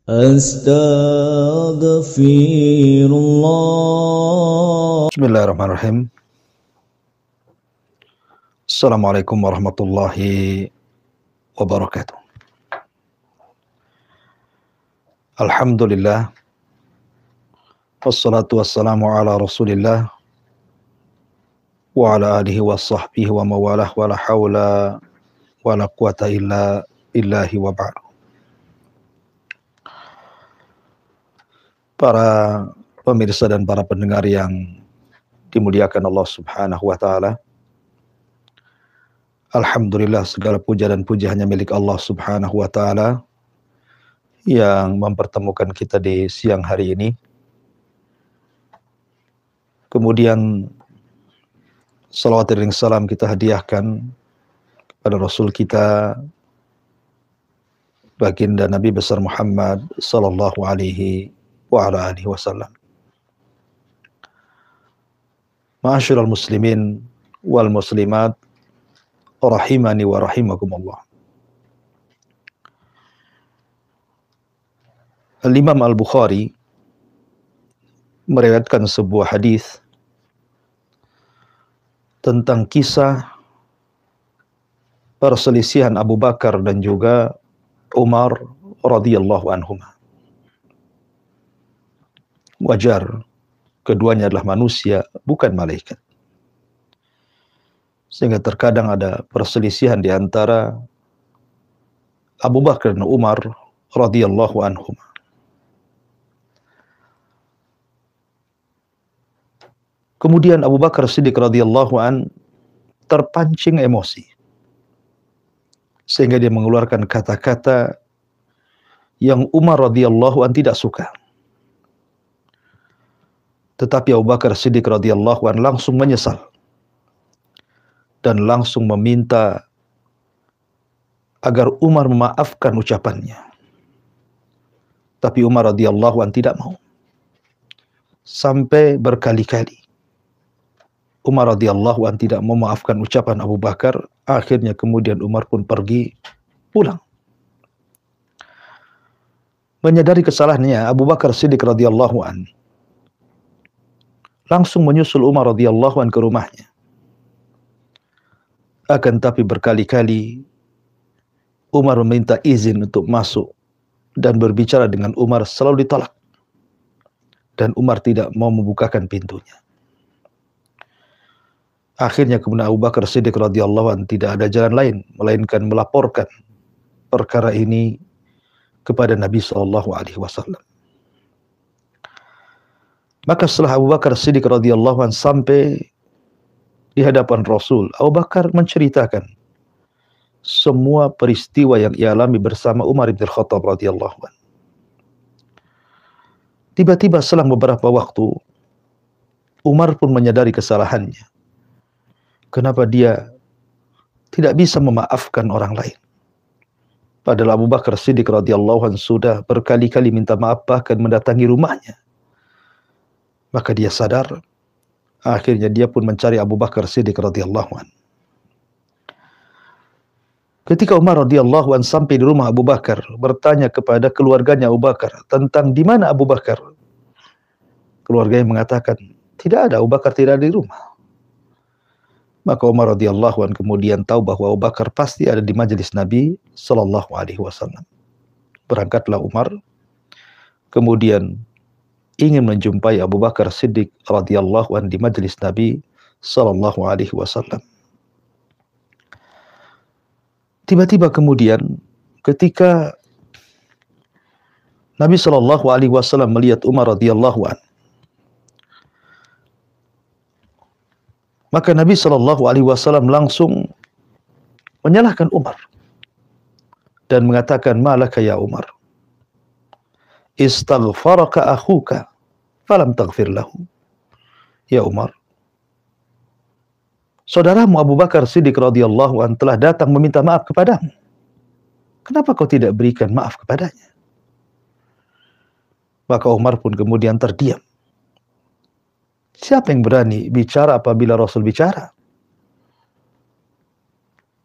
Astaghfirullah. Bismillahirrahmanirrahim. Assalamualaikum warahmatullahi wabarakatuh. Alhamdulillah. Wassalatu wassalamu ala Rasulillah wa ala alihi wa sahbihi wa mawalah wa la hawla wa la quwata illa billahi wa ba'du. Para pemirsa dan para pendengar yang dimuliakan Allah Subhanahu wa taala. Alhamdulillah, segala puja dan puji hanya milik Allah Subhanahu wa taala yang mempertemukan kita di siang hari ini. Kemudian salawat dan salam kita hadiahkan kepada Rasul kita, baginda Nabi besar Muhammad sallallahu alaihi wa ala alihi wasallam. Ma'asyiral muslimin wal muslimat rahimani wa rahimakumullah. Al-Imam Al-Bukhari meriwayatkan sebuah hadis tentang kisah perselisihan Abu Bakar dan juga Umar radhiyallahu anhuma. Wajar, keduanya adalah manusia, bukan malaikat. Sehingga terkadang ada perselisihan di antara Abu Bakar dan Umar radhiyallahu anhuma. Kemudian Abu Bakar Siddiq radhiyallahu an terpancing emosi, sehingga dia mengeluarkan kata-kata yang Umar radhiyallahu an tidak suka. Tetapi Abu Bakar Siddiq radhiyallahu an langsung menyesal dan langsung meminta agar Umar memaafkan ucapannya. Tapi Umar radhiyallahu an tidak mau. Sampai berkali-kali Umar radhiyallahu an tidak memaafkan ucapan Abu Bakar. Akhirnya kemudian Umar pun pergi pulang. Menyadari kesalahannya, Abu Bakar Siddiq radhiyallahu an langsung menyusul Umar radhiyallahu an ke rumahnya. Akan tapi berkali-kali Umar meminta izin untuk masuk dan berbicara dengan Umar, selalu ditolak. Dan Umar tidak mau membukakan pintunya. Akhirnya kemudian Abu Bakar Siddiq radhiyallahu an tidak ada jalan lain melainkan melaporkan perkara ini kepada Nabi sallallahu alaihi wasallam. Maka setelah Abu Bakar Siddiq radhiyallahu an sampai di hadapan Rasul, Abu Bakar menceritakan semua peristiwa yang ia alami bersama Umar bin Khattab radhiyallahu an. Tiba-tiba selang beberapa waktu, Umar pun menyadari kesalahannya. Kenapa dia tidak bisa memaafkan orang lain? Padahal Abu Bakar Siddiq radhiyallahu an sudah berkali-kali minta maaf, bahkan mendatangi rumahnya. Maka dia sadar. Akhirnya dia pun mencari Abu Bakar Siddiq radhiyallahu an. Ketika Umar radhiyallahu an sampai di rumah Abu Bakar, bertanya kepada keluarganya Abu Bakar tentang di mana Abu Bakar. Keluarganya mengatakan, tidak ada, Abu Bakar tidak ada di rumah. Maka Umar radhiyallahu an kemudian tahu bahwa Abu Bakar pasti ada di majelis Nabi sallallahu alaihi wasallam. Berangkatlah Umar, kemudian ingin menjumpai Abu Bakar Siddiq radhiyallahu an di majelis Nabi sallallahu alaihi wasallam. Tiba-tiba kemudian ketika Nabi sallallahu alaihi wasallam melihat Umar radhiyallahu an, maka Nabi sallallahu alaihi wasallam langsung menyalahkan Umar dan mengatakan, "Malaka ya Umar? Istaghfaraka akhuka falam taghfir lahu." Ya Umar, saudaramu Abu Bakar Siddiq radhiyallahu an telah datang meminta maaf kepadamu. Kenapa kau tidak berikan maaf kepadanya? Maka Umar pun kemudian terdiam. Siapa yang berani bicara apabila Rasul bicara?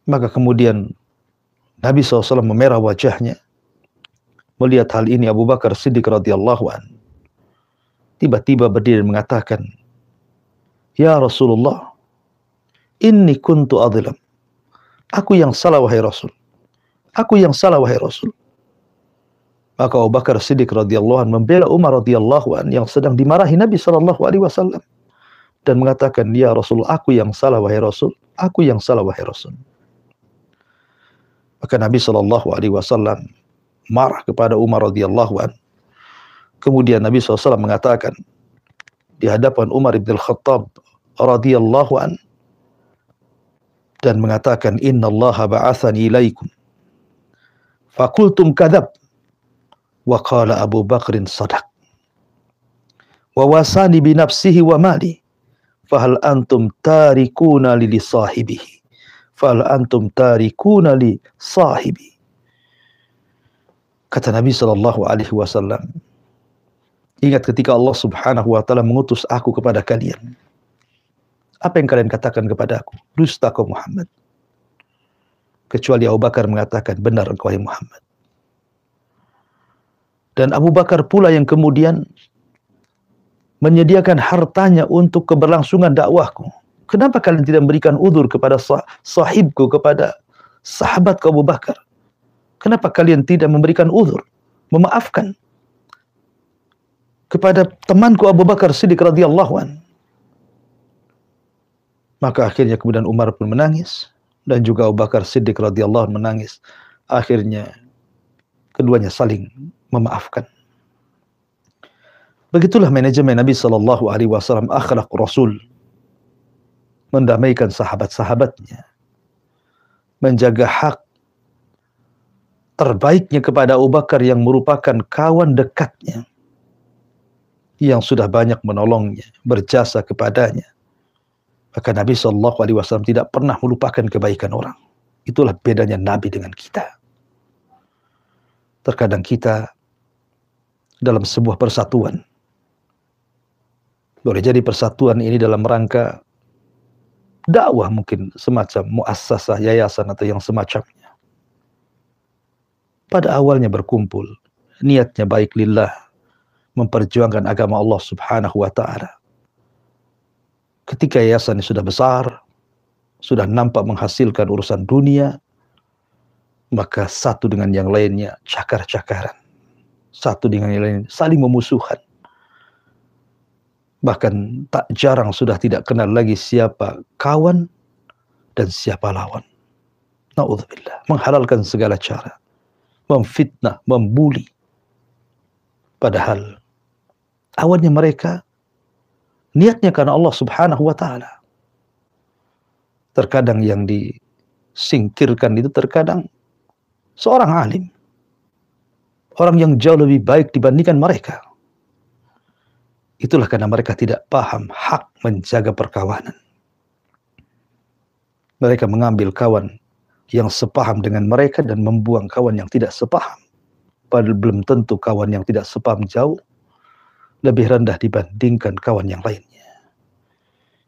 Maka kemudian Nabi SAW memerah wajahnya, Melihat hal ini Abu Bakar Siddiq radhiyallahu an tiba-tiba berdiri dan mengatakan, "Ya Rasulullah, inni kuntu adlam." Aku yang salah wahai Rasul. Aku yang salah wahai Rasul. Maka Abu Bakar Siddiq radhiyallahu an membela Umar radhiyallahu an yang sedang dimarahi Nabi sallallahu alaihi wasallam dan mengatakan, "Ya Rasul, aku yang salah wahai Rasul. Aku yang salah wahai Rasul." Maka Nabi sallallahu alaihi wasallam marah kepada Umar radhiyallahu an. Kemudian Nabi SAW mengatakan di hadapan Umar ibn al-Khattab radhiyallahu an dan mengatakan, "Inna Allah ba'athani ilaikum fakultum kadhab wa qala Abu Bakrin sadaq wa wasani bi nafsihi wa mali fahal antum tarikuna li sahibihi fahal antum tarikuna li sahibi." Kata Nabi sallallahu alaihi wasallam, "Ingat ketika Allah Subhanahu wa taala mengutus aku kepada kalian. Apa yang kalian katakan kepada aku? Dusta kau Muhammad." Kecuali Abu Bakar mengatakan, "Benar engkau wahai Muhammad." Dan Abu Bakar pula yang kemudian menyediakan hartanya untuk keberlangsungan dakwahku. Kenapa kalian tidak memberikan udzur kepada sahibku, kepada sahabatku Abu Bakar? Kenapa kalian tidak memberikan udzur, memaafkan kepada temanku Abu Bakar Siddiq radhiyallahu an? Maka akhirnya kemudian Umar pun menangis dan juga Abu Bakar Siddiq radhiyallahu an menangis. Akhirnya keduanya saling memaafkan. Begitulah manajemen Nabi sallallahu alaihi wasallam, akhlak Rasul, mendamaikan sahabat-sahabatnya, menjaga hak terbaiknya kepada Abu Bakar yang merupakan kawan dekatnya, yang sudah banyak menolongnya, berjasa kepadanya. Maka Nabi sallallahu alaihi wasallam tidak pernah melupakan kebaikan orang. Itulah bedanya Nabi dengan kita. Terkadang kita dalam sebuah persatuan, boleh jadi persatuan ini dalam rangka dakwah, mungkin semacam muassasah, yayasan atau yang semacamnya. Pada awalnya berkumpul, niatnya baik lillah, memperjuangkan agama Allah Subhanahu wa ta'ala. Ketika yayasan ini sudah besar, sudah nampak menghasilkan urusan dunia, maka satu dengan yang lainnya cakar-cakaran. Satu dengan yang lain saling memusuhan. Bahkan tak jarang sudah tidak kenal lagi siapa kawan dan siapa lawan. Na'udzubillah. Menghalalkan segala cara. Memfitnah, membuli. Padahal awalnya mereka niatnya karena Allah Subhanahu wa ta'ala. Terkadang yang disingkirkan itu terkadang seorang alim, orang yang jauh lebih baik dibandingkan mereka. Itulah karena mereka tidak paham hak menjaga perkawanan. Mereka mengambil kawan yang sepaham dengan mereka dan membuang kawan yang tidak sepaham. Padahal belum tentu kawan yang tidak sepaham jauh lebih rendah dibandingkan kawan yang lainnya.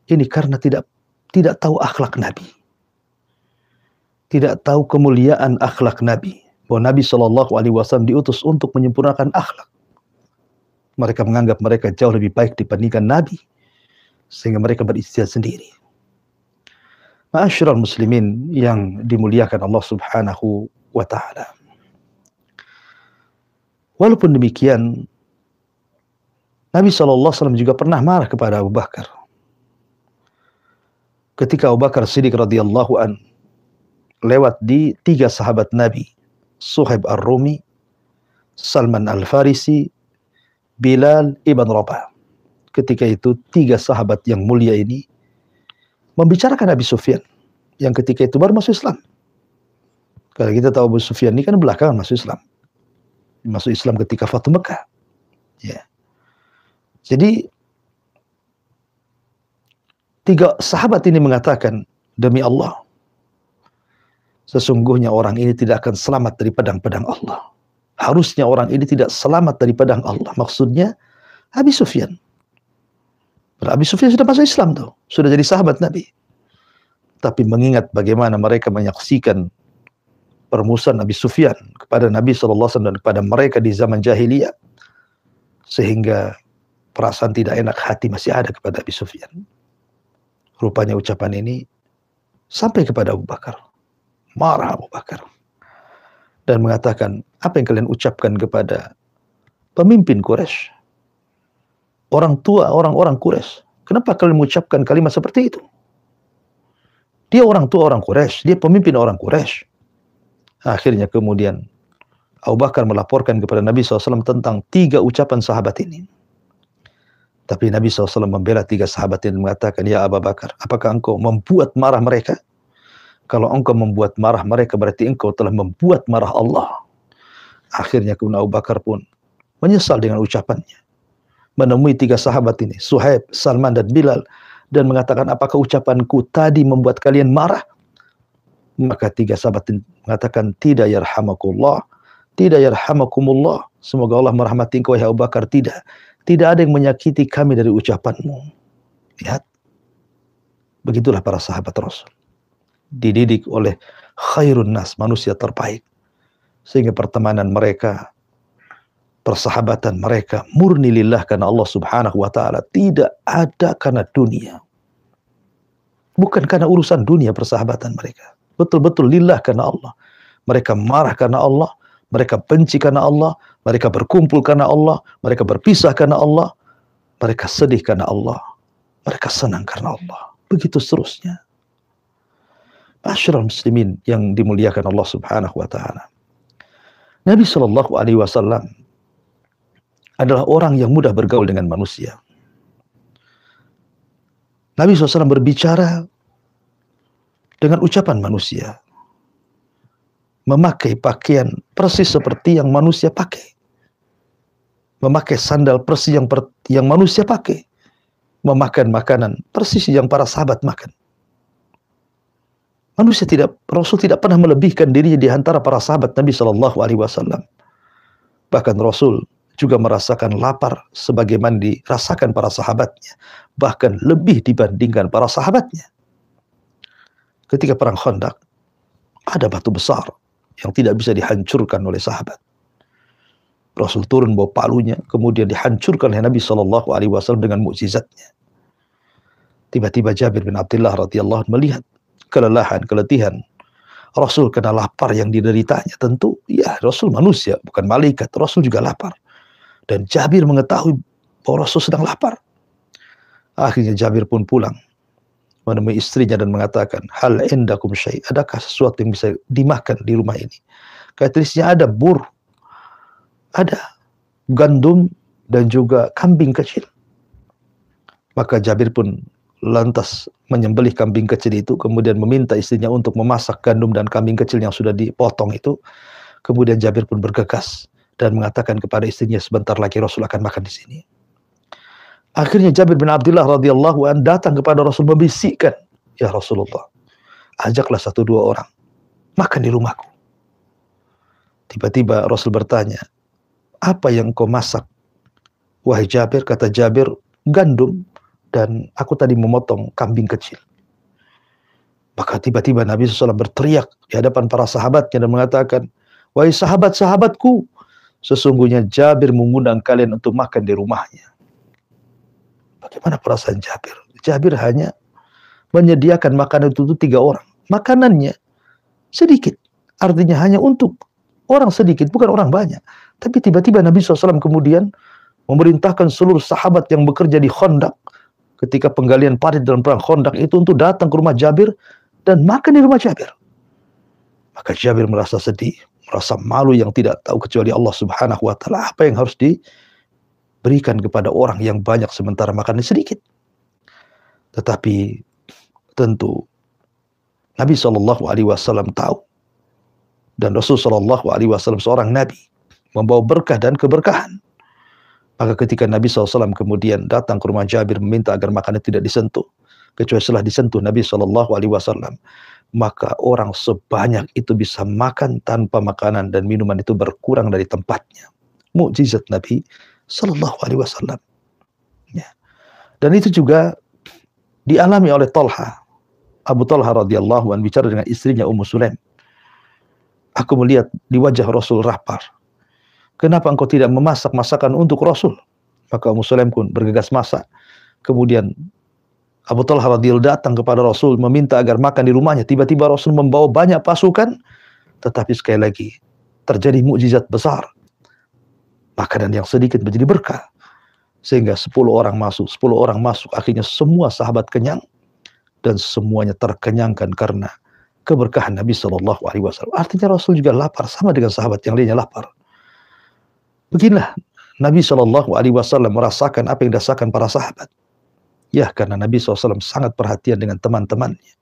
Ini karena tidak tahu akhlak Nabi. Tidak tahu kemuliaan akhlak Nabi. Bahwa Nabi SAW diutus untuk menyempurnakan akhlak. Mereka menganggap mereka jauh lebih baik dibandingkan Nabi. Sehingga mereka beristihad sendiri. Ma'asyiral muslimin yang dimuliakan Allah Subhanahu wa ta'ala. Walaupun demikian, Nabi SAW juga pernah marah kepada Abu Bakar. Ketika Abu Bakar Siddiq radhiyallahu an lewat di 3 sahabat Nabi, Suhaib Ar-Rumi, Salman Al-Farisi, Bilal Ibn Rabah. Ketika itu 3 sahabat yang mulia ini membicarakan Abu Sufyan yang ketika itu baru masuk Islam. Kalau kita tahu Abu Sufyan ini kan belakangan masuk Islam. Masuk Islam ketika Fathu Mekah. Ya. Jadi 3 sahabat ini mengatakan, demi Allah, sesungguhnya orang ini tidak akan selamat dari pedang-pedang Allah. Harusnya orang ini tidak selamat dari pedang Allah. Maksudnya Abu Sufyan. Abu Sufyan sudah masuk Islam tuh, sudah jadi sahabat Nabi. Tapi mengingat bagaimana mereka menyaksikan permusuhan Nabi Sufyan kepada Nabi SAW dan kepada mereka di zaman jahiliyah, sehingga perasaan tidak enak hati masih ada kepada Nabi Sufyan. Rupanya ucapan ini sampai kepada Abu Bakar. Marah Abu Bakar dan mengatakan, apa yang kalian ucapkan kepada pemimpin Quraisy, orang tua orang-orang Quraisy? Kenapa kalian mengucapkan kalimat seperti itu? Dia orang tua orang Quraisy, dia pemimpin orang Quraisy. Akhirnya kemudian Abu Bakar melaporkan kepada Nabi SAW tentang 3 ucapan sahabat ini. Tapi Nabi SAW membela 3 sahabat ini, mengatakan, ya Abu Bakar, apakah engkau membuat marah mereka? Kalau engkau membuat marah mereka, berarti engkau telah membuat marah Allah. Akhirnya kemudian Abu Bakar pun menyesal dengan ucapannya. Menemui 3 sahabat ini, Suhaib, Salman, dan Bilal, dan mengatakan, apakah ucapanku tadi membuat kalian marah? Maka 3 sahabat ini mengatakan, tidak yarhamakullah, tidak yarhamakumullah. Semoga Allah merahmati engkau, ya Abu Bakar. Tidak ada yang menyakiti kami dari ucapanmu. Lihat. Begitulah para sahabat Rasul. Dididik oleh khairun nas, manusia terbaik. Sehingga pertemanan mereka, persahabatan mereka murni lillah karena Allah Subhanahu wa taala, tidak ada karena dunia. Bukan karena urusan dunia persahabatan mereka. Betul-betul lillah karena Allah. Mereka marah karena Allah, mereka benci karena Allah, mereka berkumpul karena Allah, mereka berpisah karena Allah, mereka sedih karena Allah, mereka senang karena Allah. Begitu seterusnya. Ma'asyiral muslimin yang dimuliakan Allah Subhanahu wa taala. Nabi sallallahu alaihi wasallam adalah orang yang mudah bergaul dengan manusia. Nabi SAW berbicara dengan ucapan manusia. Memakai pakaian persis seperti yang manusia pakai. Memakai sandal persis yang manusia pakai. Memakan makanan persis yang para sahabat makan. Rasul tidak pernah melebihkan dirinya di antara para sahabat Nabi Shallallahu Alaihi Wasallam. Bahkan Rasul juga merasakan lapar sebagaimana dirasakan para sahabatnya, bahkan lebih dibandingkan para sahabatnya. Ketika perang Khandaq, ada batu besar yang tidak bisa dihancurkan oleh sahabat. Rasul turun bawa palunya, kemudian dihancurkan oleh Nabi Shallallahu Alaihi Wasallam dengan mukjizatnya. Tiba-tiba Jabir bin Abdullah radhiyallahu anhu melihat kelelahan, keletihan Rasul kena lapar yang dideritanya. Tentu, ya Rasul manusia, bukan malaikat. Rasul juga lapar. Dan Jabir mengetahui bahwa Rasul sedang lapar. Akhirnya Jabir pun pulang menemui istrinya dan mengatakan, hal indakum syai', adakah sesuatu yang bisa dimakan di rumah ini? Kata istrinya, ada bur, ada gandum dan juga kambing kecil. Maka Jabir pun lantas menyembelih kambing kecil itu, kemudian meminta istrinya untuk memasak gandum dan kambing kecil yang sudah dipotong itu. Kemudian Jabir pun bergegas dan mengatakan kepada istrinya, sebentar lagi Rasul akan makan di sini. Akhirnya Jabir bin Abdullah radhiyallahu an datang kepada Rasul membisikkan, ya Rasulullah, ajaklah 1-2 orang makan di rumahku. Tiba-tiba Rasul bertanya, apa yang kau masak, wahai Jabir? Kata Jabir, gandum, dan aku tadi memotong kambing kecil. Maka tiba-tiba Nabi SAW berteriak di hadapan para sahabatnya dan mengatakan, wahai sahabat-sahabatku, sesungguhnya Jabir mengundang kalian untuk makan di rumahnya. Bagaimana perasaan Jabir? Jabir hanya menyediakan makanan itu 3 orang. Makanannya sedikit. Artinya hanya untuk orang sedikit, bukan orang banyak. Tapi tiba-tiba Nabi SAW kemudian memerintahkan seluruh sahabat yang bekerja di Khandaq ketika penggalian parit dalam perang Khandaq itu untuk datang ke rumah Jabir dan makan di rumah Jabir. Maka Jabir merasa sedih, merasa malu yang tidak tahu kecuali Allah Subhanahu wa taala apa yang harus diberikan kepada orang yang banyak sementara makannya sedikit. Tetapi tentu Nabi Shallallahu Alaihi Wasallam tahu, dan Rasul Shallallahu Alaihi Wasallam seorang Nabi membawa berkah dan keberkahan. Maka ketika Nabi SAW kemudian datang ke rumah Jabir meminta agar makanan tidak disentuh, kecuali setelah disentuh Nabi SAW, maka orang sebanyak itu bisa makan tanpa makanan dan minuman itu berkurang dari tempatnya. Mukjizat Nabi SAW. Ya. Dan itu juga dialami oleh Talha. Abu Talha radhiyallahu anhu bicara dengan istrinya Ummu Sulaim. Aku melihat di wajah Rasul lapar. Kenapa engkau tidak memasak masakan untuk Rasul? Maka Ummu Sulaim pun bergegas masak. Kemudian Abu Talha radhiyallahu datang kepada Rasul meminta agar makan di rumahnya. Tiba-tiba Rasul membawa banyak pasukan, tetapi sekali lagi terjadi mukjizat besar. Makanan yang sedikit menjadi berkah. Sehingga 10 orang masuk, akhirnya semua sahabat kenyang dan semuanya terkenyangkan karena keberkahan Nabi Shallallahu Alaihi Wasallam. Artinya Rasul juga lapar sama dengan sahabat yang lainnya lapar. Beginilah Nabi Shallallahu Alaihi Wasallam merasakan apa yang dirasakan para sahabat. Ya, karena Nabi SAW sangat perhatian dengan teman-temannya.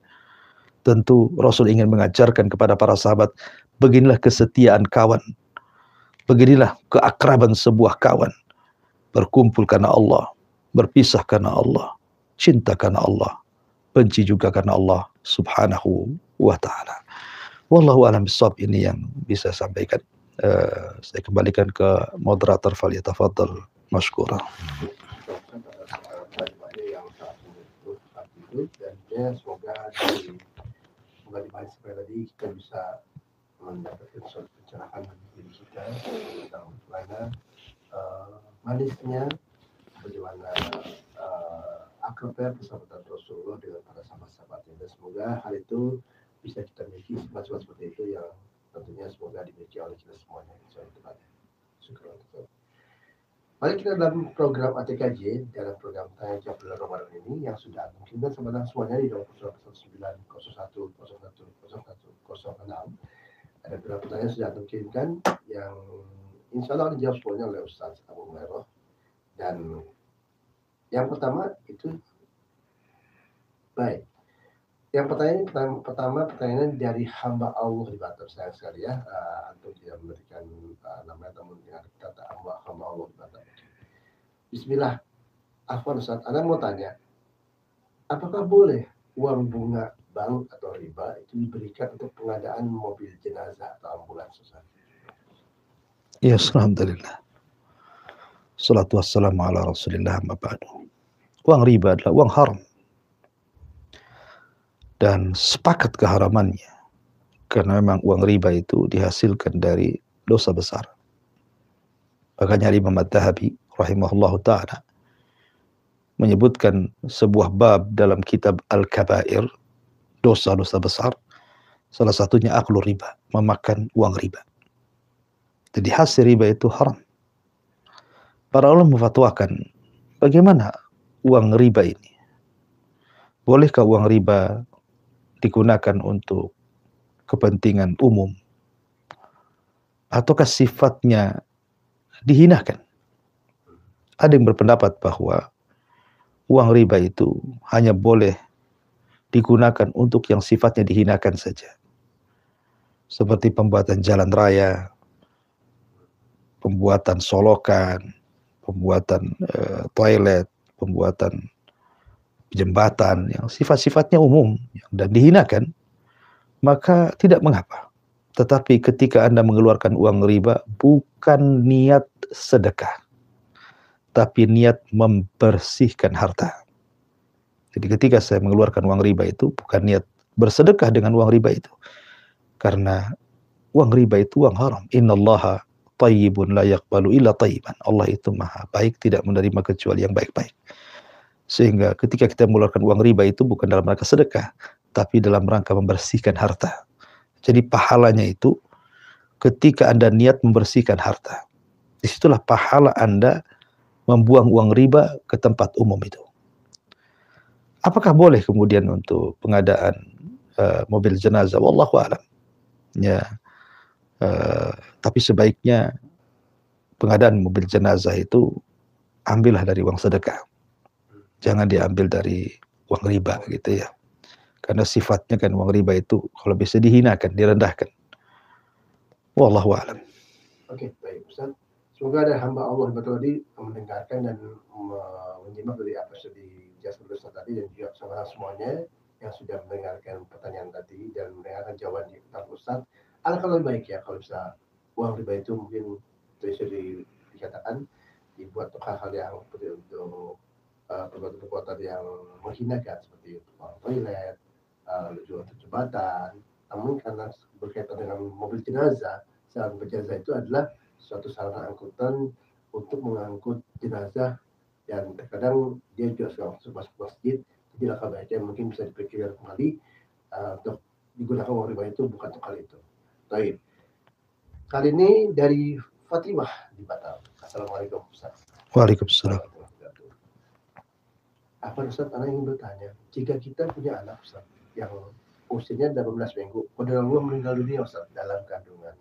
Tentu Rasul ingin mengajarkan kepada para sahabat, beginilah kesetiaan kawan, beginilah keakraban sebuah kawan. Berkumpul karena Allah, berpisah karena Allah, cinta karena Allah, benci juga karena Allah Subhanahu wa ta'ala. Wallahu a'lam bishawab, ini yang bisa sampaikan. Saya kembalikan ke moderator, falyatafaddal mashkura. Dan semoga dibahas sekali lagi kita bisa mendapatkan suatu pencerahan bagi diri kita tentang bagaimana manisnya, bagaimana akrabnya persahabatan Rasulullah dengan para sahabat-sahabatnya. Dan semoga hal itu bisa kita miliki, sifat-sifat seperti itu yang tentunya semoga dimiliki oleh kita semuanya. Syukur. Mari kita dalam program ATKJ, dalam program Tanya Jawab bulan Ramadan ini yang sudah mungkin sebenarnya semuanya di 21901010106. Ada beberapa pertanyaan sudah dikirimkan yang insya Allah dijawab semuanya oleh Ustaz Abu Hurairah. Dan yang pertama itu baik. Yang pertanyaan dari hamba Allah di Batam, sayang sekali ya, antum tidak memberikan namanya, namun dengan kata hamba Allah di Batam. Bismillah. Afwan Ustaz, Anda mau tanya, apakah boleh uang bunga bank atau riba itu diberikan untuk pengadaan mobil jenazah atau ambulans, Ustaz? Ya, alhamdulillah. Salatu wassalamu ala Rasulillah, amma ba'du. Uang riba adalah uang haram. Dan sepakat keharamannya. Karena memang uang riba itu dihasilkan dari dosa besar. Makanya Imam Adz-Dzahabi rahimahullahu ta'ala menyebutkan sebuah bab dalam kitab Al-Kabair, dosa-dosa besar. Salah satunya aklu riba, memakan uang riba. Jadi hasil riba itu haram. Para ulama memfatwakan, bagaimana uang riba ini? Bolehkah uang riba digunakan untuk kepentingan umum? Ataukah sifatnya dihinakan? Ada yang berpendapat bahwa uang riba itu hanya boleh digunakan untuk yang sifatnya dihinakan saja. Seperti pembuatan jalan raya, pembuatan solokan, pembuatan toilet, pembuatan jembatan yang sifat-sifatnya umum dan dihinakan, maka tidak mengapa. Tetapi ketika Anda mengeluarkan uang riba, bukan niat sedekah, tapi niat membersihkan harta. Jadi ketika saya mengeluarkan uang riba itu, bukan niat bersedekah dengan uang riba itu. Karena uang riba itu uang haram. Innallaha thayyibun la yaqbalu illa thayyiban. Allah itu maha baik, tidak menerima kecuali yang baik-baik. Sehingga ketika kita mengeluarkan uang riba itu bukan dalam rangka sedekah, tapi dalam rangka membersihkan harta. Jadi pahalanya itu ketika Anda niat membersihkan harta. Disitulah pahala Anda membuang uang riba ke tempat umum itu. Apakah boleh kemudian untuk pengadaan mobil jenazah? Wallahu a'lam. Ya, tapi sebaiknya pengadaan mobil jenazah itu ambillah dari uang sedekah. Jangan diambil dari uang riba gitu ya. Karena sifatnya kan uang riba itu kalau bisa dihinakan, direndahkan. Wallahu a'lam. Oke, baik Ustaz. Semoga ada hamba Allah betul tadi mendengarkan dan menyimak dari apa yang dijelaskan Ustaz tadi, dan juga sama semuanya yang sudah mendengarkan pertanyaan tadi dan mendengarkan jawaban di Ustaz. Alangkah lebih baik ya kalau bisa uang riba itu mungkin bisa dikatakan dibuat untuk hal-hal yang seperti untuk perbuatan-perbuatan yang menghinakan seperti toilet, juga untuk jembatan, Namun karena berkaitan dengan mobil jenazah, sarana jenazah itu adalah suatu sarana angkutan untuk mengangkut jenazah, dan terkadang dia juga suka masuk masjid. Jadi langkah baiknya mungkin bisa dipikirkan kembali untuk digunakan uang riba itu bukan untuk hal itu. Baik. Kali ini dari Fatimah di Batam. Assalamualaikum Ustaz. Waalaikumsalam. Apa Ustaz, anak ingin bertanya, jika kita punya anak Ustaz yang usianya 18 minggu, qadarullah meninggal dunia Ustaz dalam kandungan.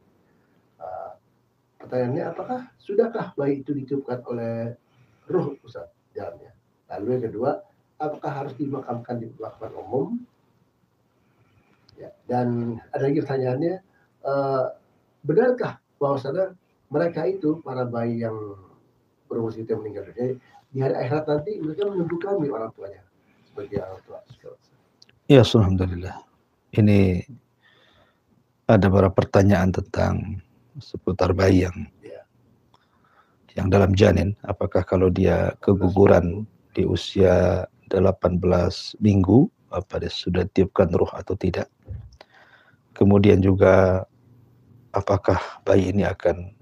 Pertanyaannya, apakah sudahkah bayi itu ditiupkan oleh ruh Ustaz dalamnya? Lalu yang kedua, apakah harus dimakamkan di pemakaman umum? Ya, dan ada lagi pertanyaannya, benarkah bahwasanya mereka itu, para bayi yang berumur segitu yang meninggal dunia, di hari akhirat nanti mereka menunggu kami orang tuanya sebagai orang tua? Ya, alhamdulillah. Ini ada beberapa pertanyaan tentang seputar bayi yang dalam janin. Apakah kalau dia keguguran di usia 18 minggu, apa dia sudah tiupkan ruh atau tidak? Kemudian juga apakah bayi ini akan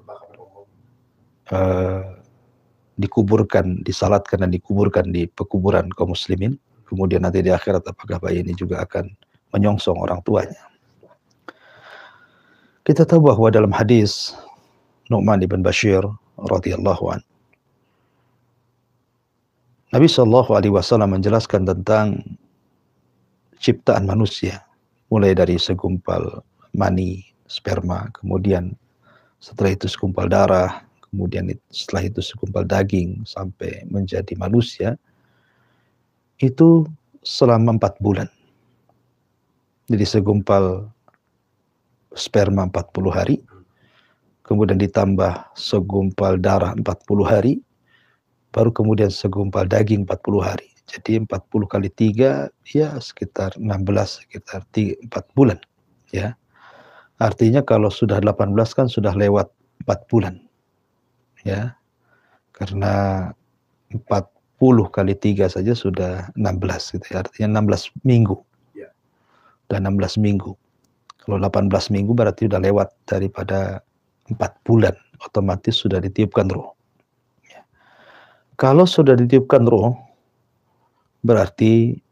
dikuburkan, disalatkan dan dikuburkan di pekuburan kaum muslimin? Kemudian nanti di akhirat apakah bayi ini juga akan menyongsong orang tuanya? Kita tahu bahwa dalam hadis Nu'man ibn Bashir radhiyallahu an, Nabi SAW menjelaskan tentang ciptaan manusia, mulai dari segumpal mani, sperma, kemudian setelah itu segumpal darah, kemudian setelah itu segumpal daging, sampai menjadi manusia, itu selama 4 bulan. Jadi segumpal sperma 40 hari, kemudian ditambah segumpal darah 40 hari, baru kemudian segumpal daging 40 hari. Jadi 40 kali 3 ya sekitar 16, sekitar 4 bulan ya. Artinya kalau sudah 18 kan sudah lewat 4 bulan ya. Karena 40 kali 3 saja sudah 16 gitu ya. Artinya 16 minggu. Dan 16 minggu. Kalau 18 minggu berarti sudah lewat daripada 4 bulan, otomatis sudah ditiupkan roh. Ya. Kalau sudah ditiupkan roh, berarti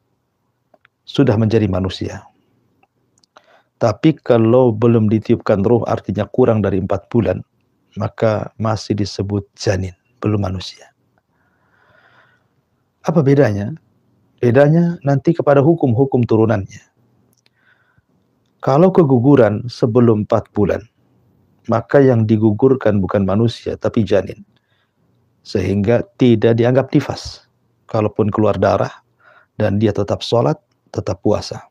sudah menjadi manusia. Tapi kalau belum ditiupkan roh, artinya kurang dari 4 bulan, maka masih disebut janin, belum manusia. Apa bedanya? Bedanya nanti kepada hukum-hukum turunannya. Kalau keguguran sebelum 4 bulan, maka yang digugurkan bukan manusia, tapi janin. Sehingga tidak dianggap nifas. Kalaupun keluar darah, dan dia tetap sholat, tetap puasa.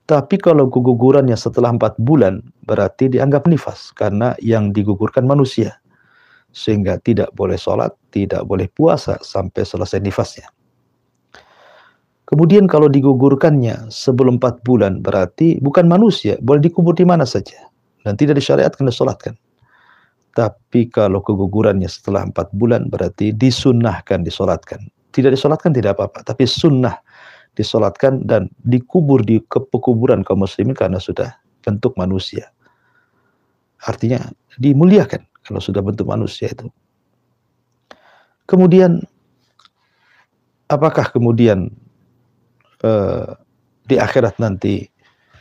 Tapi kalau kegugurannya setelah 4 bulan, berarti dianggap nifas. Karena yang digugurkan manusia. Sehingga tidak boleh sholat, tidak boleh puasa, sampai selesai nifasnya. Kemudian kalau digugurkannya sebelum 4 bulan, berarti bukan manusia, boleh dikubur di mana saja. Dan tidak disyariatkan disolatkan. Tapi kalau kegugurannya setelah 4 bulan, berarti disunnahkan disolatkan. Tidak disolatkan tidak apa-apa, tapi sunnah disolatkan dan dikubur di pekuburan kaum muslimin karena sudah bentuk manusia. Artinya dimuliakan kalau sudah bentuk manusia itu. Kemudian, apakah kemudian di akhirat nanti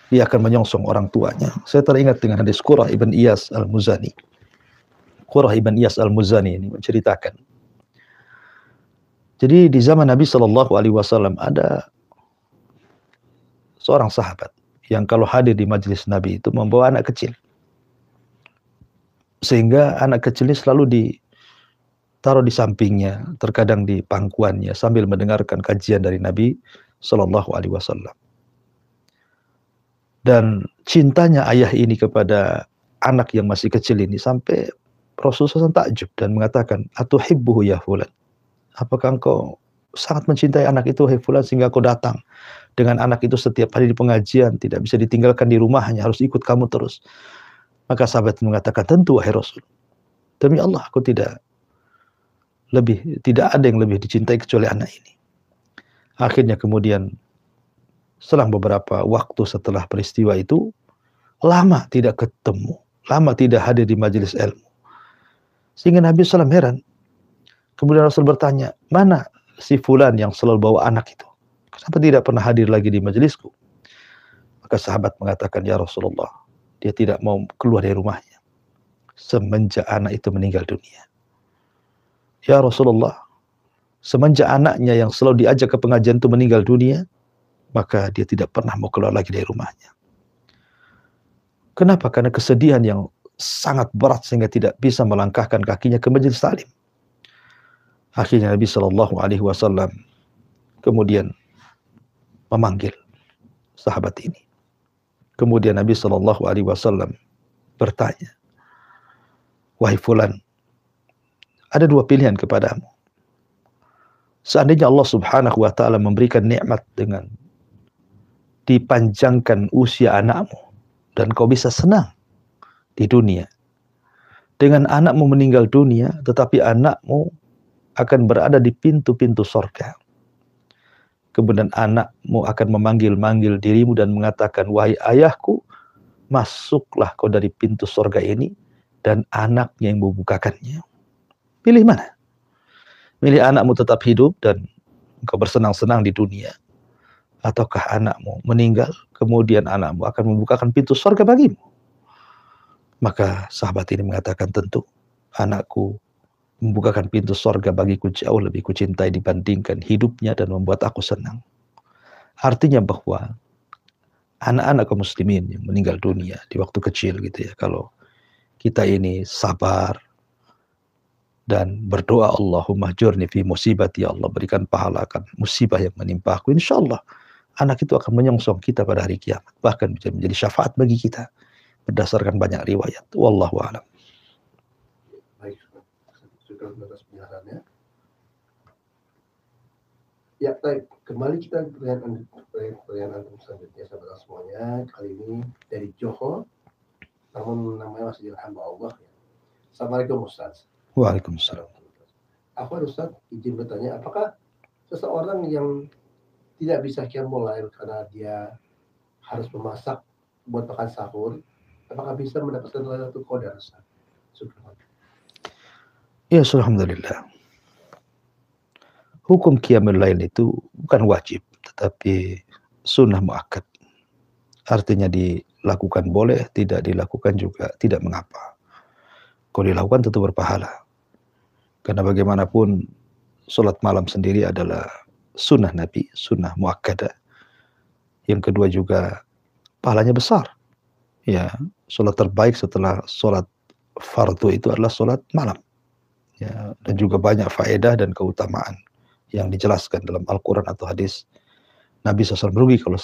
dia akan menyongsong orang tuanya? Saya teringat dengan hadis Qurrah ibn Iyas al-Muzani. Qurrah ibn Iyas al-Muzani ini menceritakan. Jadi di zaman Nabi SAW ada seorang sahabat yang kalau hadir di majelis Nabi itu membawa anak kecil. Sehingga anak kecil ini selalu ditaruh di sampingnya, terkadang di pangkuannya sambil mendengarkan kajian dari Nabi SAW. Dan cintanya ayah ini kepada anak yang masih kecil ini sampai Rasulullah SAW takjub dan mengatakan, "Atuhibbuhu ya fulan?" Apakah engkau sangat mencintai anak itu, hai fulan, sehingga kau datang dengan anak itu setiap hari di pengajian, tidak bisa ditinggalkan di rumahnya, harus ikut kamu terus? Maka sahabat mengatakan, "Tentu wahai Rasul. Demi Allah, aku tidak ada yang lebih dicintai kecuali anak ini." Akhirnya kemudian selang beberapa waktu setelah peristiwa itu, lama tidak ketemu, lama tidak hadir di majelis ilmu. Sehingga Nabi SAW heran. Kemudian Rasul bertanya, mana si fulan yang selalu bawa anak itu? Kenapa tidak pernah hadir lagi di majelisku? Maka sahabat mengatakan, ya Rasulullah, dia tidak mau keluar dari rumahnya semenjak anak itu meninggal dunia. Ya Rasulullah, semenjak anaknya yang selalu diajak ke pengajian itu meninggal dunia, maka dia tidak pernah mau keluar lagi dari rumahnya. Kenapa? Karena kesedihan yang sangat berat sehingga tidak bisa melangkahkan kakinya ke majelis taklim. Akhirnya Nabi Shallallahu Alaihi Wasallam kemudian memanggil sahabat ini. Kemudian Nabi Shallallahu Alaihi Wasallam bertanya, wahai fulan, ada dua pilihan kepadamu. Seandainya Allah Subhanahu Wa Taala memberikan nikmat dengan dipanjangkan usia anakmu dan kau bisa senang di dunia, dengan anakmu meninggal dunia, tetapi anakmu akan berada di pintu-pintu surga. Kemudian anakmu akan memanggil-manggil dirimu dan mengatakan, wahai ayahku, masuklah kau dari pintu surga ini, dan anaknya yang membukakannya. Pilih mana? Pilih anakmu tetap hidup dan engkau bersenang-senang di dunia, ataukah anakmu meninggal, kemudian anakmu akan membukakan pintu surga bagimu? Maka sahabat ini mengatakan, tentu anakku membukakan pintu surga bagiku jauh lebih kucintai dibandingkan hidupnya dan membuat aku senang. Artinya bahwa anak-anak kaum muslimin yang meninggal dunia di waktu kecil gitu ya, kalau kita ini sabar dan berdoa, Allahumma jurni fi musibati, ya Allah berikan pahala akan musibah yang menimpa aku, insyaallah anak itu akan menyongsong kita pada hari kiamat, bahkan bisa menjadi syafaat bagi kita berdasarkan banyak riwayat. Wallahu a'lam. Baik, sudah atas penjelasannya. Ya, baik. Kembali kita ke pertanyaan antum selanjutnya, sahabat semuanya. Kali ini dari Johor, namun namanya masih hamba Allah. Ya. Assalamualaikum Ustaz. Waalaikumsalam. Aku Ustaz izin bertanya, apakah seseorang yang tidak bisa qiyamul lail karena dia harus memasak buat makan sahur, apakah bisa mendapatkan Lailatul Qadar, Ustaz? Ya, alhamdulillah. Hukum qiyamul lail itu bukan wajib, tetapi sunnah muakkad. Artinya dilakukan boleh, tidak dilakukan juga tidak mengapa. Kalau dilakukan tentu berpahala. Karena bagaimanapun sholat malam sendiri adalah sunnah Nabi, sunnah muakkadah. Yang kedua juga pahalanya besar. Ya, sholat terbaik setelah sholat fardu itu adalah sholat malam. Ya, dan juga banyak faedah dan keutamaan yang dijelaskan dalam Al-Quran atau hadis Nabi SAW. Merugi kalau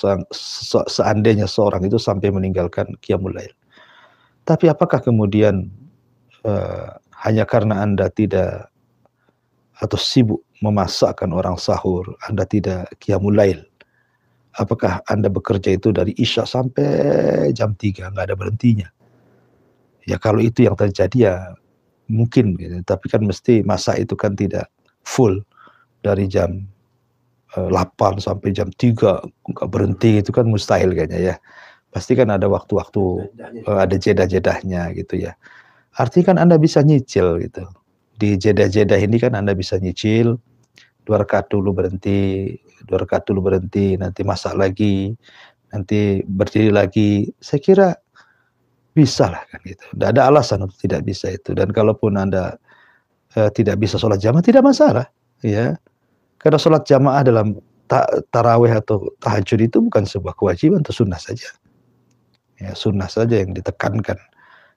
seandainya seorang itu sampai meninggalkan qiyamul lail. Tapi apakah kemudian hanya karena Anda tidak atau sibuk memasakkan orang sahur, Anda tidak qiyamul lail, apakah Anda bekerja itu dari Isya sampai jam 3, nggak ada berhentinya? Ya kalau itu yang terjadi ya mungkin, gitu. Tapi kan mesti masa itu kan tidak full dari jam 8 sampai jam 3 nggak berhenti, itu kan mustahil kayaknya ya. Pasti kan ada waktu-waktu, ada jeda-jedahnya gitu ya. Artinya kan Anda bisa nyicil gitu. Di jeda-jedah ini kan Anda bisa nyicil, 2 rakaat dulu berhenti, 2 rakaat dulu berhenti, nanti masak lagi, nanti berdiri lagi. Saya kira bisa lah kan gitu. Tidak ada alasan untuk tidak bisa itu. Dan kalaupun Anda tidak bisa sholat jamaah, tidak masalah. Ya, karena sholat jamaah dalam tarawih atau tahajud itu bukan sebuah kewajiban, atau sunnah saja. Ya, sunnah saja yang ditekankan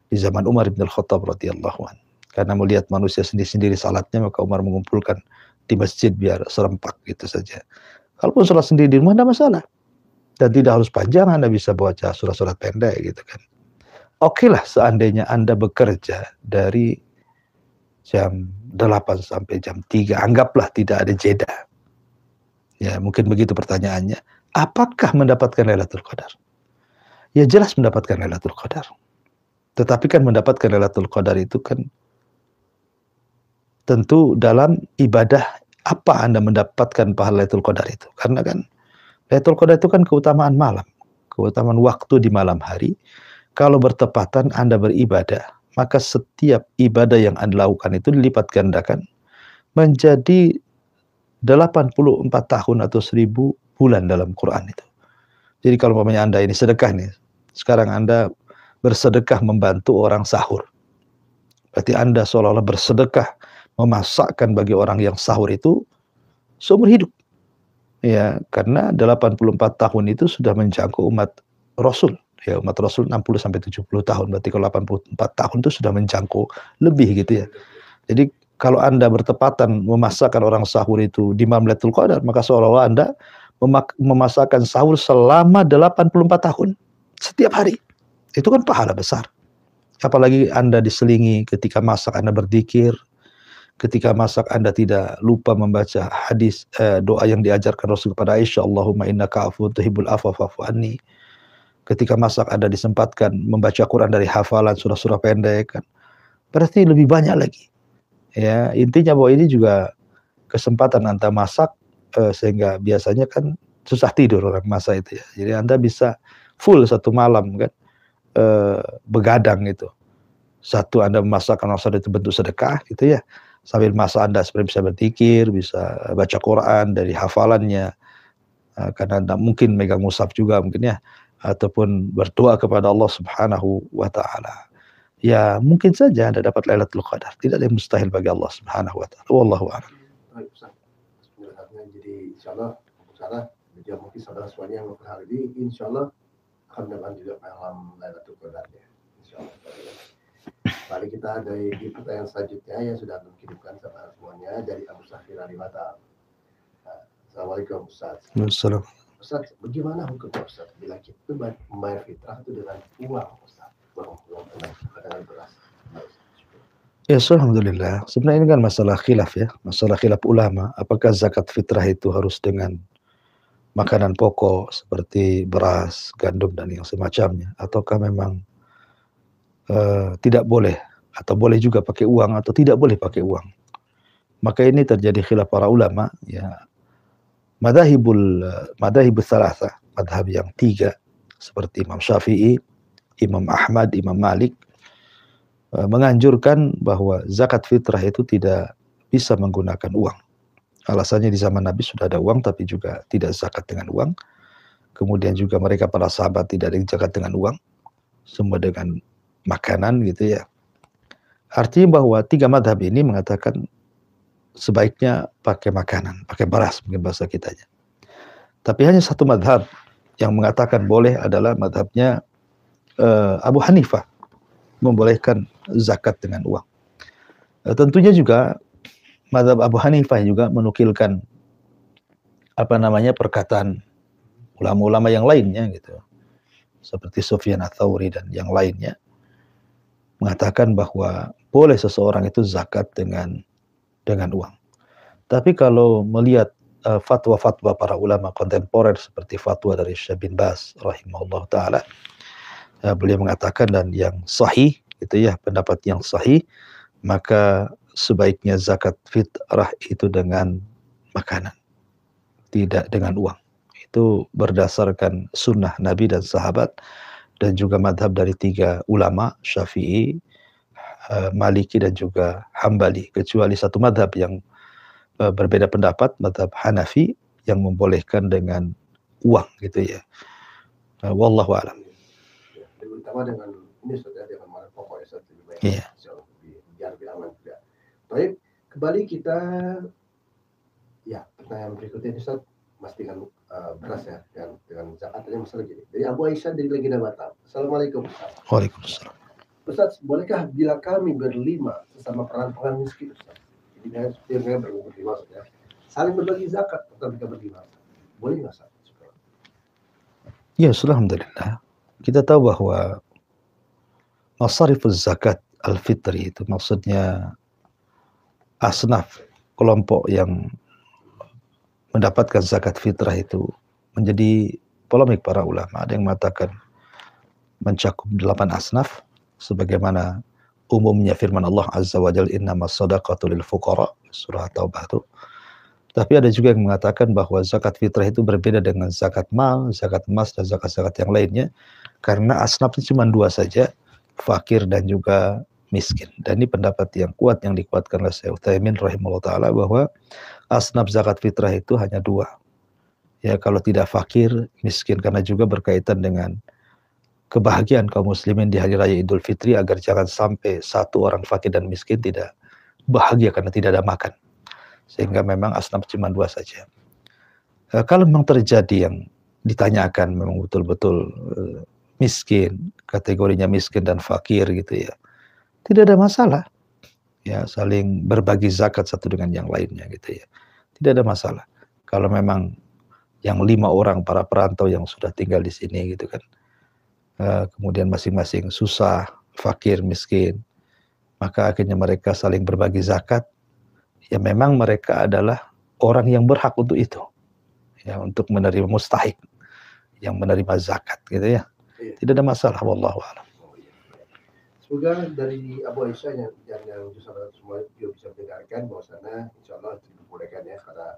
di zaman Umar bin Al-Khattab radhiyallahu anhu. Karena melihat manusia sendiri-sendiri salatnya, maka Umar mengumpulkan di masjid biar serempak gitu saja. Kalaupun sholat sendiri di rumah tidak masalah. Dan tidak harus panjang, Anda bisa baca surat-surat pendek gitu kan. Oke lah seandainya Anda bekerja dari jam 8 sampai jam 3, anggaplah tidak ada jeda. Ya, mungkin begitu pertanyaannya. Apakah mendapatkan Lailatul Qadar? Ya jelas mendapatkan Lailatul Qadar. Tetapi kan mendapatkan Lailatul Qadar itu kan tentu dalam ibadah apa Anda mendapatkan pahala Lailatul Qadar itu. Karena kan Lailatul Qadar itu kan keutamaan malam, keutamaan waktu di malam hari. Kalau bertepatan Anda beribadah, maka setiap ibadah yang Anda lakukan itu dilipat gandakan menjadi 84 tahun atau 1000 bulan dalam Quran itu. Jadi kalau umpamanya Anda ini sedekah nih, sekarang Anda bersedekah membantu orang sahur. Berarti Anda seolah-olah bersedekah memasakkan bagi orang yang sahur itu seumur hidup. Ya, karena 84 tahun itu sudah menjangkau umat Rasul. Ya, umat Rasul 60 sampai 70 tahun. Berarti kalau 84 tahun itu sudah menjangkau lebih gitu ya. Jadi kalau Anda bertepatan memasakkan orang sahur itu di malam Lailatul Qadar, maka seolah-olah Anda memasakkan sahur selama 84 tahun setiap hari. Itu kan pahala besar. Apalagi Anda diselingi ketika masak Anda berzikir, ketika masak Anda tidak lupa membaca hadis doa yang diajarkan Rasul kepada Aisyah, Allahumma innaka afuwwun tuhibbul afwa fa'fu anni. Ketika masak Anda disempatkan membaca Quran dari hafalan surah-surah pendek kan. Berarti lebih banyak lagi. Ya, intinya bahwa ini juga kesempatan Anda masak sehingga biasanya kan susah tidur orang masak itu ya. Jadi Anda bisa full satu malam kan begadang gitu. Satu Anda memasakkan masak itu bentuk sedekah gitu ya. Sambil masak Anda sebenarnya bisa berzikir, bisa baca Quran dari hafalannya. Karena Anda mungkin megang mushaf juga mungkin ya, ataupun berdoa kepada Allah Subhanahu wa taala. Ya, mungkin saja Anda dapat Lailatul Qadar. Tidak ada yang mustahil bagi Allah Subhanahu wa taala. Wallahu a'lam. Baik, Ustaz. Penjelasannya jadi insyaallah cara dia mungkin saudara semuanya yang hari ini insyaallah akan dapat juga malam Lailatul Qadar ya. Insyaallah. Mari kita dari di pertanyaan selanjutnya yang sudah dikirimkan sama semuanya dari Abu Safir dari Batam. Assalamualaikum Ustaz. Waalaikumsalam. Ustaz, bagaimana hukumnya Ustaz bila kita membayar fitrah itu dengan uang Ustaz? Uang dengan beras. Ya, alhamdulillah. Sebenarnya ini kan masalah khilaf ya, masalah khilaf ulama. Apakah zakat fitrah itu harus dengan makanan pokok seperti beras, gandum dan yang semacamnya, ataukah memang tidak boleh atau boleh juga pakai uang atau tidak boleh pakai uang? Maka ini terjadi khilaf para ulama ya. Madzhabus salasah, madhab yang tiga seperti Imam Syafi'i, Imam Ahmad, Imam Malik menganjurkan bahwa zakat fitrah itu tidak bisa menggunakan uang. Alasannya di zaman Nabi sudah ada uang tapi juga tidak zakat dengan uang. Kemudian juga mereka para sahabat tidak ada yang zakat dengan uang. Semua dengan makanan gitu ya. Artinya bahwa tiga madhab ini mengatakan sebaiknya pakai makanan, pakai beras mungkin bahasa kitanya. Tapi hanya satu madhab yang mengatakan boleh adalah madhabnya Abu Hanifah, membolehkan zakat dengan uang. Tentunya juga madhab Abu Hanifah juga menukilkan perkataan ulama-ulama yang lainnya gitu. Seperti Sufyan Ats-Tsauri dan yang lainnya mengatakan bahwa boleh seseorang itu zakat dengan uang. Tapi kalau melihat fatwa-fatwa para ulama kontemporer seperti fatwa dari Syekh bin Baz rahimahullah taala, beliau mengatakan dan yang sahih itu ya, pendapat yang sahih, maka sebaiknya zakat fitrah itu dengan makanan, tidak dengan uang. Itu berdasarkan sunnah Nabi dan sahabat dan juga madhab dari tiga ulama, Syafi'i, Maliki dan juga Hambali, kecuali satu madhab yang berbeda pendapat, madhab Hanafi yang membolehkan dengan uang gitu ya. Wallahu a'lam. Terutama dengan ini sudah dengan mana pokok ya lebih baik. Iya. Biar lebih aman juga. Baik, kembali kita ya pertanyaan berikutnya Ustaz, Mas dengan beras ya dengan zakatnya masalah gini. Dari Abu Aisyah dari Legenda Batam. Assalamualaikum Ustaz. Waalaikumsalam. Ustaz, bolehkah bila kami berlima sesama peran-peran miskin Ustaz? Jadi dia berlima ya. Saling berbagi zakat ketika berlima. Boleh nggak Ustaz? Ya, alhamdulillah. Kita tahu bahwa masarifuz zakat al-fitri itu maksudnya asnaf kelompok yang mendapatkan zakat fitrah itu menjadi polemik para ulama. Ada yang mengatakan mencakup 8 asnaf sebagaimana umumnya firman Allah Azza wa Jalla, innamas shadaqatu lil fuqara, surah Taubah itu. Tapi ada juga yang mengatakan bahwa zakat fitrah itu berbeda dengan zakat mal, zakat emas, dan zakat-zakat yang lainnya. Karena asnafnya cuma dua saja, fakir dan juga miskin. Dan ini pendapat yang kuat yang dikuatkan oleh Syekh Utsaimin rahimahullah ta'ala, bahwa asnaf zakat fitrah itu hanya dua. Ya, kalau tidak fakir, miskin. Karena juga berkaitan dengan kebahagiaan kaum muslimin di hari raya Idul Fitri, agar jangan sampai satu orang fakir dan miskin tidak bahagia karena tidak ada makan. Sehingga memang asnaf cuma dua saja. Kalau memang terjadi yang ditanyakan memang betul-betul miskin, kategorinya miskin dan fakir gitu ya, tidak ada masalah. Ya, saling berbagi zakat satu dengan yang lainnya gitu ya. Tidak ada masalah. Kalau memang yang 5 orang para perantau yang sudah tinggal di sini gitu kan, kemudian masing-masing susah, fakir, miskin, maka akhirnya mereka saling berbagi zakat. Ya memang mereka adalah orang yang berhak untuk itu, ya, untuk menerima mustahik, yang menerima zakat gitu ya. Iya. Tidak ada masalah, wallahu a'lam. Semoga dari Abu Aisyah yang semua juga bisa mendengarkan bahwasanya insya Allah dibolehkan ya, karena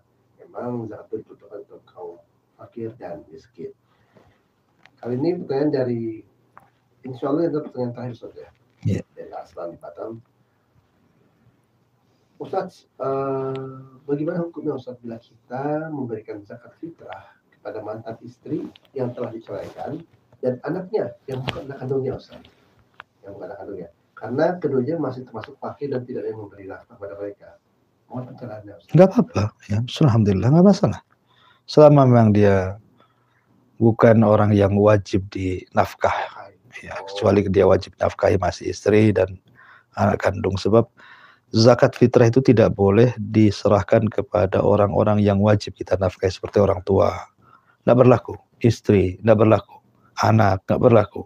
memang zakat itu dituntukkan untuk kaum fakir dan miskin. Kali ini pertanyaan dari, insya Allah itu pertanyaan terakhir Ustaz ya. Yeah. Dari Aslan di Batam. Ustaz, bagaimana hukumnya Ustaz bila kita memberikan zakat fitrah kepada mantan istri yang telah diceraikan dan anaknya yang bukan anak kandungnya Ustaz? Yang bukan anak kandungnya. Karena keduanya masih termasuk fakir dan tidak ada yang memberi nafkah kepada mereka. Mohon pencerahannya Ustaz. Nggak apa-apa, ya, alhamdulillah nggak masalah. Selama memang dia bukan orang yang wajib dinafkah, ya, kecuali dia wajib nafkahi masih istri dan anak kandung. Sebab zakat fitrah itu tidak boleh diserahkan kepada orang-orang yang wajib kita nafkahi, seperti orang tua. Nggak berlaku. Istri, nggak berlaku. Anak, nggak berlaku.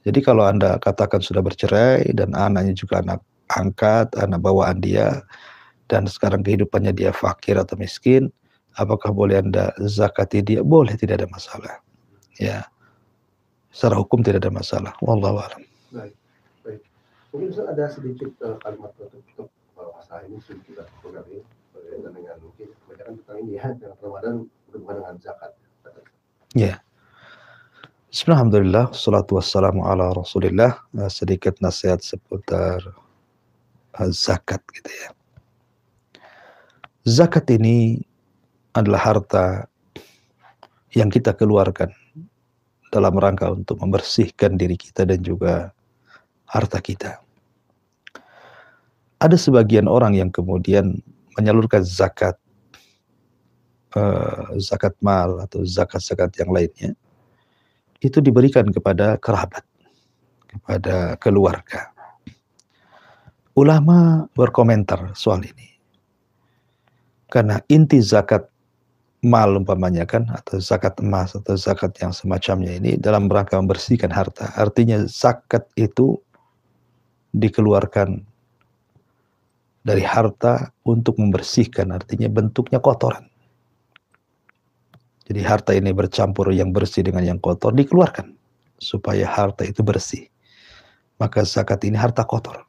Jadi kalau Anda katakan sudah bercerai dan anaknya juga anak angkat, anak bawaan dia, dan sekarang kehidupannya dia fakir atau miskin, apakah boleh Anda zakati dia? Boleh, tidak ada masalah. Ya, secara hukum tidak ada masalah. Wallahu a'lam. Baik. Mungkin Ustaz ada sedikit kalimat untuk masalah ini sedikit program ini berkaitan dengan mungkin kebanyakan tentang ini ya, dengan Ramadan berhubungan dengan zakat. Ya. Bismillahirrahmanirrahim. Salatu wassalamu ala Rasulillah. Sedikit nasihat seputar zakat gitu ya. Zakat ini adalah harta yang kita keluarkan dalam rangka untuk membersihkan diri kita dan juga harta kita. Ada sebagian orang yang kemudian menyalurkan zakat, zakat mal atau zakat-zakat yang lainnya, itu diberikan kepada kerabat, kepada keluarga. Ulama berkomentar soal ini. Karena inti zakat mal umpamanya kan, atau zakat emas atau zakat yang semacamnya ini dalam rangka membersihkan harta. Artinya zakat itu dikeluarkan dari harta untuk membersihkan, artinya bentuknya kotoran. Jadi harta ini bercampur yang bersih dengan yang kotor, dikeluarkan supaya harta itu bersih. Maka zakat ini harta kotor.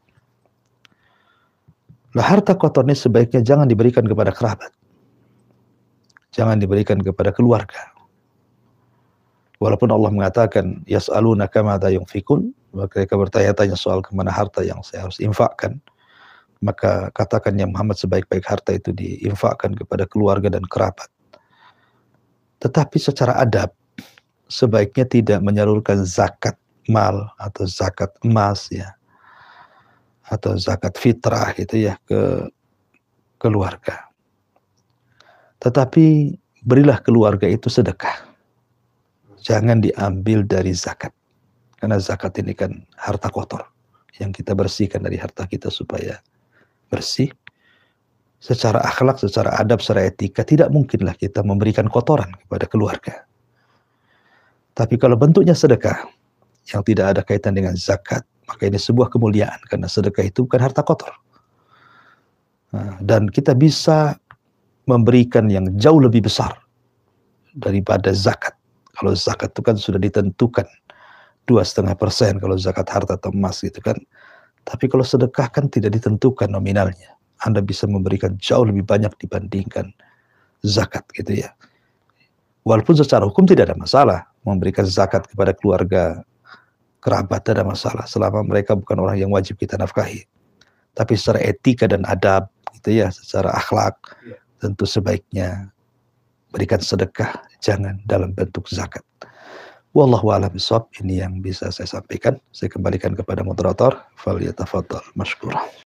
Nah, harta kotor ini sebaiknya jangan diberikan kepada kerabat. Jangan diberikan kepada keluarga. Walaupun Allah mengatakan yas'alunaka madza yunfikun, mereka bertanya-tanya soal kemana harta yang saya harus infakkan. Maka katakan ya Muhammad, sebaik-baik harta itu diinfakkan kepada keluarga dan kerabat. Tetapi secara adab sebaiknya tidak menyalurkan zakat mal atau zakat emas ya, atau zakat fitrah gitu ya ke keluarga. Tetapi berilah keluarga itu sedekah. Jangan diambil dari zakat. Karena zakat ini kan harta kotor yang kita bersihkan dari harta kita supaya bersih. Secara akhlak, secara adab, secara etika tidak mungkinlah kita memberikan kotoran kepada keluarga. Tapi kalau bentuknya sedekah yang tidak ada kaitan dengan zakat, maka ini sebuah kemuliaan karena sedekah itu bukan harta kotor. Dan kita bisa memberikan yang jauh lebih besar daripada zakat. Kalau zakat itu kan sudah ditentukan 2,5% kalau zakat harta atau emas gitu kan. Tapi kalau sedekah kan tidak ditentukan nominalnya. Anda bisa memberikan jauh lebih banyak dibandingkan zakat gitu ya. Walaupun secara hukum tidak ada masalah memberikan zakat kepada keluarga, kerabat, tidak ada masalah selama mereka bukan orang yang wajib kita nafkahi. Tapi secara etika dan adab gitu ya, secara akhlak tentu sebaiknya berikan sedekah, jangan dalam bentuk zakat. Wallahu a'lam bishawab. Ini yang bisa saya sampaikan. Saya kembalikan kepada moderator. Falyatafaddal mashkura.